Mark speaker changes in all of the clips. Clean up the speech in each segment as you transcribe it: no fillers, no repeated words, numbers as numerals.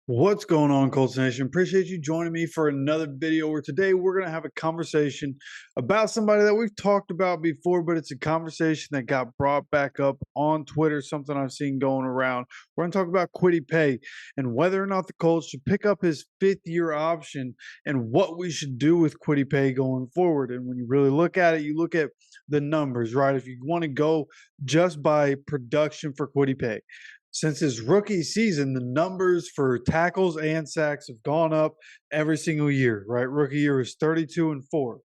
Speaker 1: What's going on, Colts Nation? Appreciate you joining me for another video where today we're going to have a conversation about somebody that we've talked about before, but it's a conversation that got brought back up on Twitter, something I've seen going around. We're going to talk about Kwity Paye and whether or not the Colts should pick up his fifth-year option and what we should do with Kwity Paye going forward. And when you really look at it, you look at the numbers, right? If you want to go just by production for Kwity Paye, since his rookie season, the numbers for tackles and sacks have gone up every single year, right? Rookie year was 32 and 4.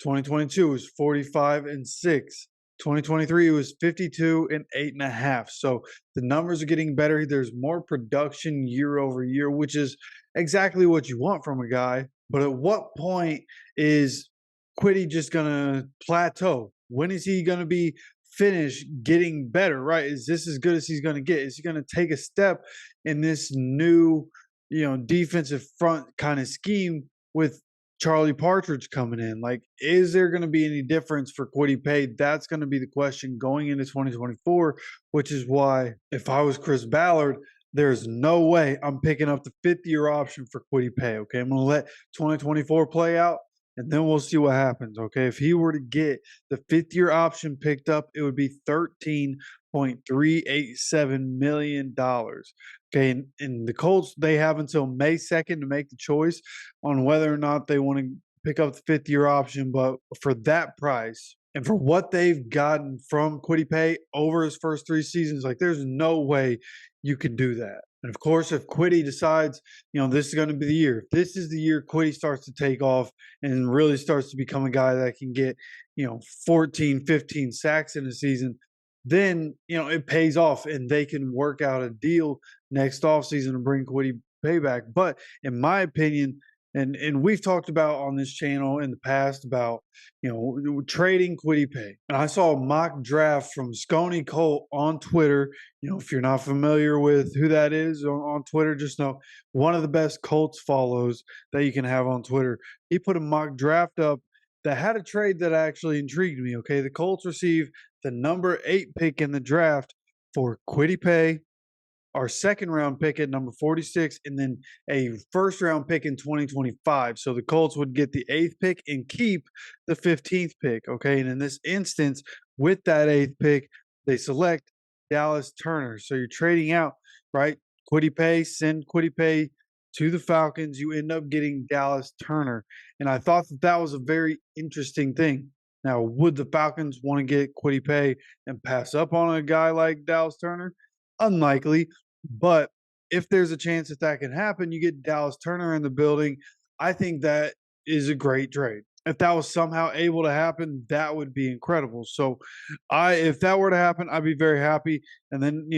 Speaker 1: 2022 was 45 and 6. 2023 was 52 and 8.5. So the numbers are getting better. There's more production year over year, which is exactly what you want from a guy. But at what point is Kwity just going to plateau? When is he going to be finish getting better, right? Is this as good as he's going to get? Is he going to take a step in this new, defensive front kind of scheme with Charlie Partridge coming in? Like, is there going to be any difference for Kwity Paye? That's going to be the question going into 2024, which is why if I was Chris Ballard, there's no way I'm picking up the fifth-year option for Kwity Paye. Okay, I'm going to let 2024 play out, and then we'll see what happens. Okay, if he were to get the fifth-year option picked up, it would be $13.387 million. Okay, and the Colts, they have until May 2nd to make the choice on whether or not they want to pick up the fifth-year option. But for that price and for what they've gotten from Kwity Paye over his first three seasons, like, there's no way you could do that. And of course, if Kwity decides, this is going to be the year, if this is the year Kwity starts to take off and really starts to become a guy that can get, 14, 15 sacks in a season, then, it pays off and they can work out a deal next offseason to bring Kwity Paye back. But in my opinion, and we've talked about on this channel in the past about, trading Kwity Paye. And I saw a mock draft from Scony Colt on Twitter. If you're not familiar with who that is on Twitter, just know one of the best Colts follows that you can have on Twitter. He put a mock draft up that had a trade that actually intrigued me. Okay, the Colts receive the number 8 pick in the draft for Kwity Paye, our second round pick at number 46, and then a first round pick in 2025. So the Colts would get the 8th pick and keep the 15th pick. Okay. And in this instance, with that 8th pick, they select Dallas Turner. So you're trading out, right? Kwity Paye, send Kwity Paye to the Falcons. You end up getting Dallas Turner. And I thought that was a very interesting thing. Now, would the Falcons want to get Kwity Paye and pass up on a guy like Dallas Turner? Unlikely. But if there's a chance that can happen, you get Dallas Turner in the building. I think that is a great trade. If that was somehow able to happen, that would be incredible. So, if that were to happen, I'd be very happy. And then,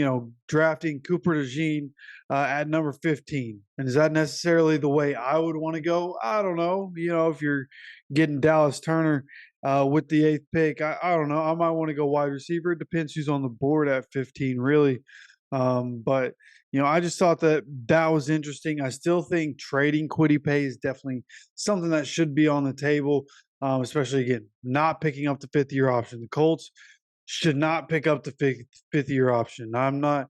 Speaker 1: drafting Cooper DeJean at number 15. And is that necessarily the way I would want to go? I don't know. If you're getting Dallas Turner with the 8th pick, I don't know. I might want to go wide receiver. It depends who's on the board at 15, really. But I just thought that was interesting. I still think trading Kwity Paye is definitely something that should be on the table, especially, again, not picking up the fifth-year option. The Colts should not pick up the fifth-year option. I'm not,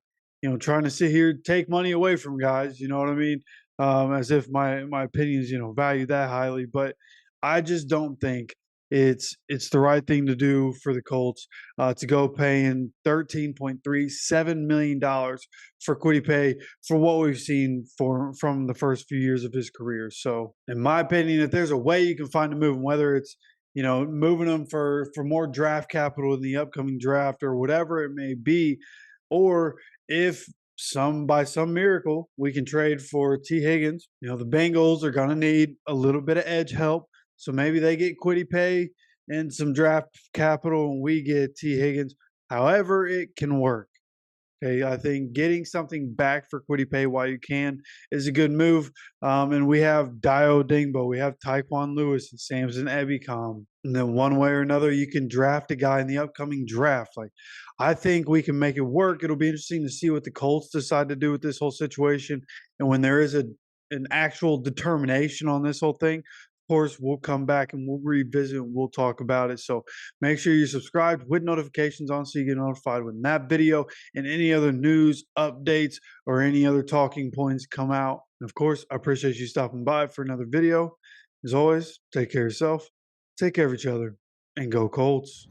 Speaker 1: trying to sit here, take money away from guys, you know what I mean? As if my opinions, value that highly. But I just don't think it's the right thing to do for the Colts to go paying $13.37 million for Kwity Paye for what we've seen from the first few years of his career. So, in my opinion, if there's a way you can find to move him, whether it's moving them for more draft capital in the upcoming draft or whatever it may be, or if by some miracle we can trade for T. Higgins, the Bengals are going to need a little bit of edge help. So maybe they get Kwity Paye and some draft capital and we get T. Higgins. However it can work. Okay, I think getting something back for Kwity Paye while you can is a good move. And we have Dio Dingbo, we have Tyquan Lewis and Samson Ebicom. And then one way or another, you can draft a guy in the upcoming draft. Like, I think we can make it work. It'll be interesting to see what the Colts decide to do with this whole situation. And when there is an actual determination on this whole thing, course, we'll come back and we'll revisit and we'll talk about it. So make sure you're subscribed with notifications on so you get notified when that video and any other news updates or any other talking points come out. And of course, I appreciate you stopping by for another video. As always, take care of yourself, take care of each other, and go Colts.